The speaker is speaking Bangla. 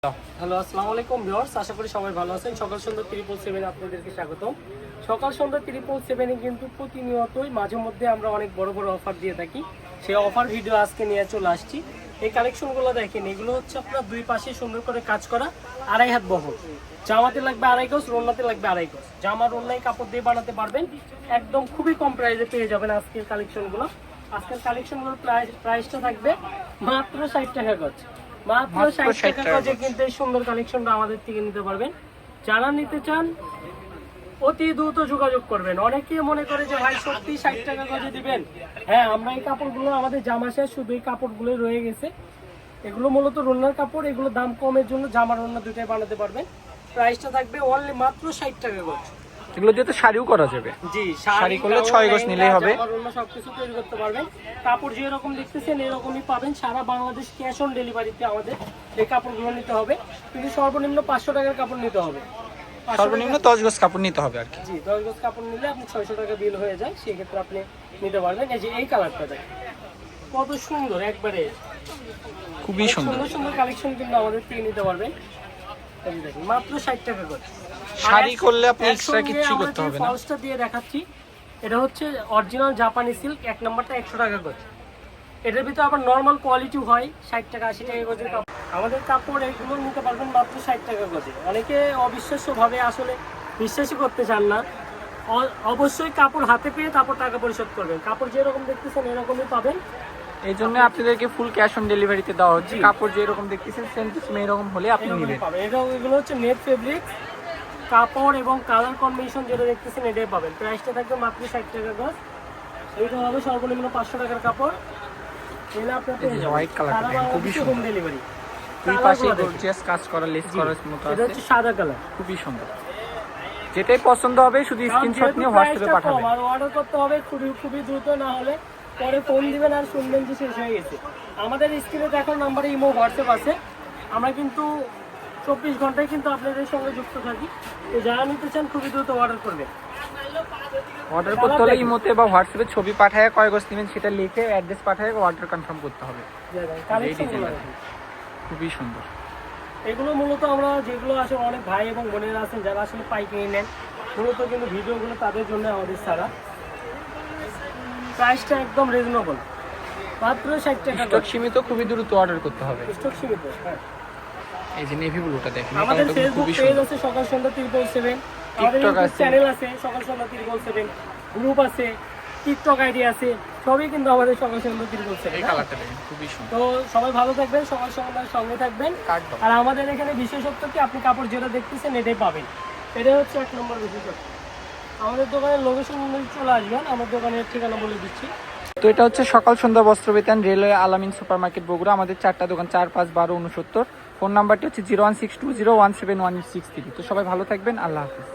হ্যালো, আসসালামু আলাইকুম ভিউয়ার্স, আশা করি সবাই ভালো আছেন। সকাল সন্ধ্যা 777 আপনাদেরকে স্বাগতম। সকাল সন্ধ্যা 777 কিন্তু প্রতিনিয়তই মাঝে মধ্যে আমরা অনেক বড় বড় অফার দিয়ে থাকি। সেই অফার ভিডিও আজকে নিয়ে চলে আসছি। এই কালেকশনগুলো দেখেন, এগুলো হচ্ছে আপনার দুই পাশে সুন্দর করে কাজ করা, আড়াই হাত বহর। জামাতে লাগবে আড়াই গজ, রোনাতে লাগবে আড়াই গজ। জামার অন্যায় কাপড় দিয়ে বানাতে পারবেন, একদম খুবই কম প্রাইসে পেয়ে যাবেন আজকের কালেকশনগুলো। আজকের কালেকশনগুলোর প্রাইসটা থাকবে মাত্র 60 টাকা গজ। মাত্র 60 টাকা গজে কিন্তু এই সুন্দর কালেকশনটা আমাদের থেকে নিতে পারবেন। যারা নিতে চান অতি দ্রুত যোগাযোগ করবেন। অনেকে মনে করে যে ভাই সত্যি 60 টাকা গজে দিবেন। হ্যাঁ, আমরা এই কাপড়গুলো আমাদের জামা শেষ, শুধু এই কাপড়গুলো রয়ে গেছে। এগুলো মূলত রোনার কাপড়, এগুলো দাম কমের জন্য জামা রোনা দুটাই বানাতে পারবেন। প্রাইসটা থাকবে অনলি মাত্র 60 টাকা গজ। এগুলো দিয়ে তো শাড়িও করা যাবে। জি, শাড়ি করলে 6 গজ নিলেই হবে। জামা রোনা সবকিছু তৈরি করতে পারবেন। কাপড় যেরকম দেখতেছেন এরকমই পাবেন। সারা বাংলাদেশ ক্যাশ অন ডেলিভারিতে আমাদের এই কাপড়গুলো নিতে হবে, কিন্তু সর্বনিম্ন 500 টাকার কাপড় নিতে হবে। সর্বনিম্ন 10 গজ কাপড় নিতে হবে আর কি। জি, 10 গজ কাপড় নিলে আপনি 600 টাকা বিল হয়ে যায়, সেই ক্ষেত্রে আপনি নিতে পারবেন। এই যে এই কালারটা দেখেন কত সুন্দর, একবারে খুবই সুন্দর। সুন্দর সুন্দর কালেকশন কিন্তু আমাদের থেকে নিতে পারবেন। এই যে দেখেন মাত্র 60 টাকা করে। শাড়ি করলে আপনি এক্সট্রা কিছু করতে হবে না। ফলসটা দিয়ে দেখাচ্ছি, এটা হচ্ছে অরিজিনাল জাপানি সিল্ক, এক নাম্বারটা 100 টাকা গজ। এটার ভিতরে আবার নরমাল কোয়ালিটি হয় 60 টাকা 80 টাকা গজের কাপড়। আমাদের কাপড় এগুলো নিতে পারবেন মাত্র 60 টাকা গজে। অনেকে অবিশ্বাস্যভাবে আসলে বিশ্বাসই করতে চান না। অবশ্যই কাপড় হাতে পেয়ে তারপর টাকা পরিশোধ করবেন। কাপড় যেরকম দেখতেছেন এরকমই পাবেন। এই জন্য আপনাদেরকে ফুল ক্যাশ অন ডেলিভারিতে দেওয়া হচ্ছে। কাপড় যেরকম দেখতেছেন সেম টু সেম এরকম হলে আপনি নেবেন। এগুলো হচ্ছে নেট ফেব্রিক, কাপড় এবং কালার কম্বিনেশন যেটা দেখতেছেন এটাই পাবেন। প্রাইসটা থাকবে মাত্র 60 টাকা গজ। এইটা হবে সর্বনিম্ন 500 টাকার কাপড়। এগুলো আপনার হোয়াইট কালারটা খুবই সুন্দর। Home delivery. দুই পাশে গর্জিয়াস কাজ করা, লেস করা মতো আছে। এটা হচ্ছে সাদা কালার, খুবই সুন্দর। যেটাই পছন্দ হবে শুধু স্ক্রিনশট নিয়ে হোয়াটসঅ্যাপে পাঠাবেন। আর অর্ডার করতে হবে খুবই দ্রুত, না হলে পরে ফোন দিবেন আর শুনবেন যে শেষ হয়ে গেছে। আমাদের স্ক্রিনে দেখার নাম্বারে ইমো হোয়াটসঅ্যাপ আছে। আমরা কিন্তু 24 ঘন্টায় কিন্তু আপনাদের সঙ্গে যুক্ত থাকি। তো যারা নিতে চান খুবই দ্রুত অর্ডার করবেন। অর্ডার করতে হলে ইমোতে বা হোয়াটসঅ্যাপে ছবি পাঠায় কয় গজ নেবেন সেটা লিখে অ্যাড্রেস পাঠায় অর্ডার কনফার্ম করতে হবে। খুবই সুন্দর। এগুলো মূলত আমরা যেগুলো আসলে অনেক ভাই এবং বোনেরা আছেন যারা আসলে পাইকারি নেন, মূলত কিন্তু ভিডিওগুলো তাদের জন্য আমাদের ছাড়া। প্রাইসটা একদম রিজনেবল, মাত্র 60 টাকা। স্টক সীমিত, খুবই দ্রুত অর্ডার করতে হবে। স্টক সীমিত। হ্যাঁ, এই যে নেভি ব্লুটা দেখেন, আমাদের ফেসবুক পেজ আছে সকাল সন্ধ্যা 777, আমাদের ইউটিউব চ্যানেল আছে সকাল সন্ধ্যা 777, গ্রুপ আছে, টিকটক আইডি আছে, সবই কিন্তু আমাদের সকাল সন্ধ্যা 777। এই কালারটা দেখেন খুবই সুন্দর। তো সবাই ভালো থাকবেন, সকাল সন্ধ্যার সঙ্গে থাকবেন। আর আমাদের এখানে বিশেষত্ব কি, আপনি কাপড় যেটা দেখতেছেন এটাই পাবেন। এটাই হচ্ছে 1 নম্বর বিশেষত্ব। আমাদের দোকানের লোকেশন অনুযায়ী চলে আসবেন, আমার দোকানের ঠিকানা বলে দিচ্ছি। তো এটা হচ্ছে সকাল সন্ধ্যা বস্ত্র বিতান, রেলওয়ে আলামিন সুপার মার্কেট বগুড়া। আমাদের 4টা দোকান, 4, 5, 12, 69। ফোন নাম্বারটি হচ্ছে 01620171863। তো সবাই ভালো থাকবেন, আল্লাহ হাফিজ।